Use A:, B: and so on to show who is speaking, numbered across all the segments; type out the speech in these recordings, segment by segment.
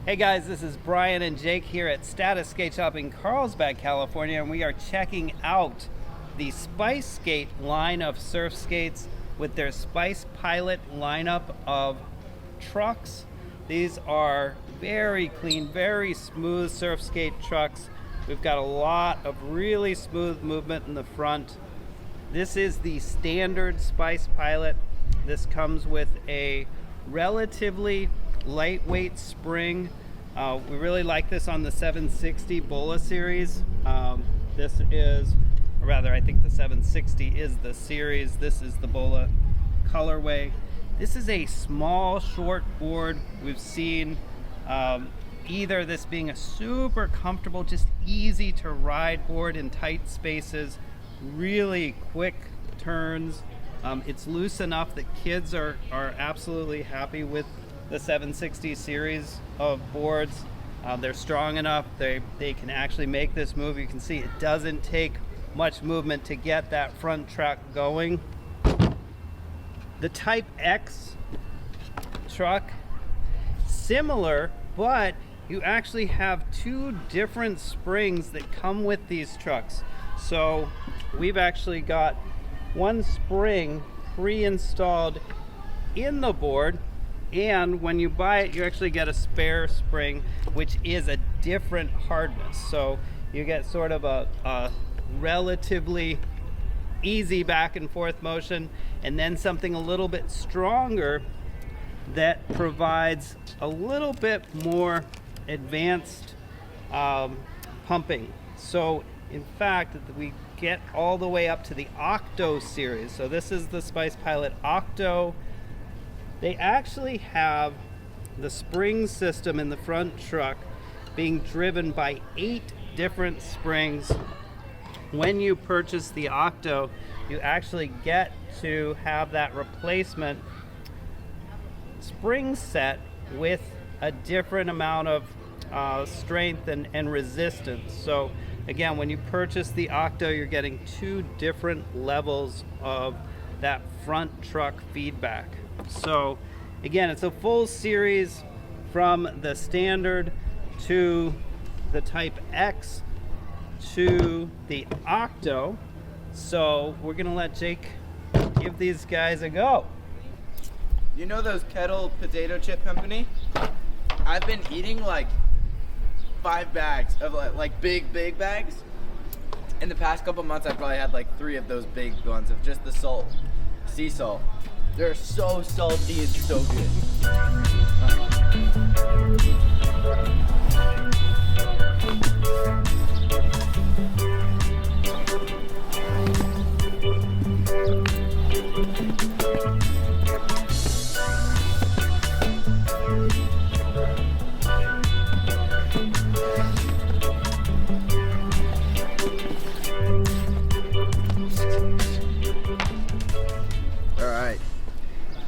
A: Hey guys, this is Brian and Jake here at Status Skateshop in Carlsbad, California, and we are checking out the SpiceSkate line of surf skates with their Spice Pilot lineup of trucks. These are very clean, very smooth surf skate trucks. We've got a lot of really smooth movement in the front. This is the standard Spice Pilot. This comes with a relatively lightweight spring. We really like this on the 760 Bola series. This is, or rather I think the 760 is the series. This is the Bola colorway. This is a small, short board. We've seen either this being a super comfortable, just easy to ride board in tight spaces, really quick turns. It's loose enough that kids are absolutely happy with the 760 series of boards. They're strong enough, they can actually make this move. You can see it doesn't take much movement to get that front track going. The Type X truck, similar, but you actually have two different springs that come with these trucks. So we've actually got one spring pre-installed in the board, and when you buy it you actually get a spare spring which is a different hardness, so you get sort of a relatively easy back and forth motion, and then something a little bit stronger that provides a little bit more advanced pumping. So in fact we get all the way up to the Okto series. So this is the Spice Pilot Okto. They actually have the spring system in the front truck being driven by 8 different springs. When you purchase the Okto, you actually get to have that replacement spring set with a different amount of strength and resistance. So again, when you purchase the Okto, you're getting 2 different levels of that front truck feedback. So again, it's a full series from the standard to the Type X to the Okto. So we're gonna let Jake give these guys a go.
B: You know those Kettle potato chip company? I've been eating like 5 bags of like big bags. In the past couple months I've probably had like 3 of those big ones of just the salt, sea salt. They're so salty and so good.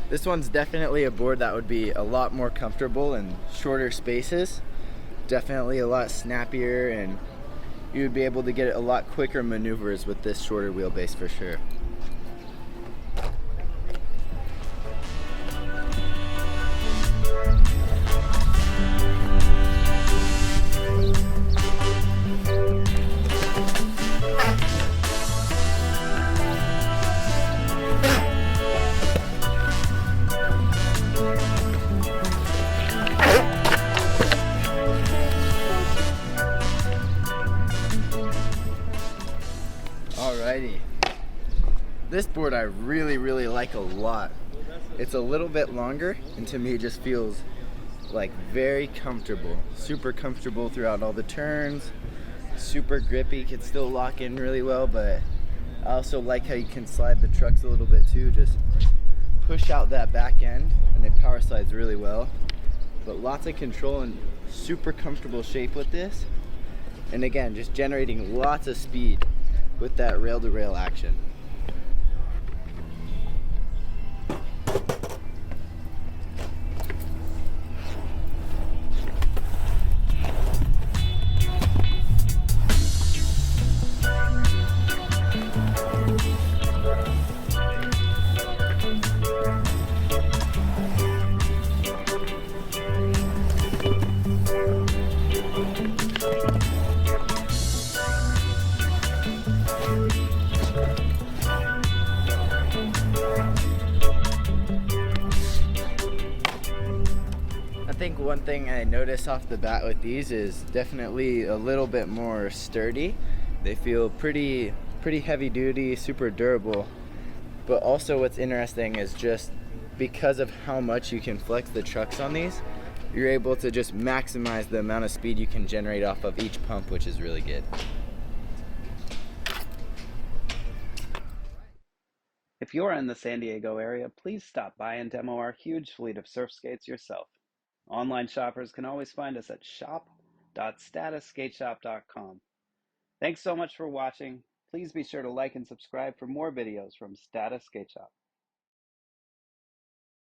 B: This one's definitely a board that would be a lot more comfortable in shorter spaces. Definitely a lot snappier, and you would be able to get a lot quicker maneuvers with this shorter wheelbase for sure. Alrighty. This board I really like a lot. It's a little bit longer, and to me it just feels like very comfortable. Super comfortable throughout all the turns. Super grippy, can still lock in really well, but I also like how you can slide the trucks a little bit too. Just push out that back end and it power slides really well. But lots of control and super comfortable shape with this. And again, just generating lots of speed with that rail-to-rail action. I think one thing I notice off the bat with these is definitely a little bit more sturdy. They feel pretty heavy duty, super durable. But also what's interesting is just because of how much you can flex the trucks on these, you're able to just maximize the amount of speed you can generate off of each pump, which is really good.
A: If you're in the San Diego area, please stop by and demo our huge fleet of surf skates yourself. Online shoppers can always find us at shop.statusskateshop.com. Thanks so much for watching. Please be sure to like and subscribe for more videos from Status Skate Shop.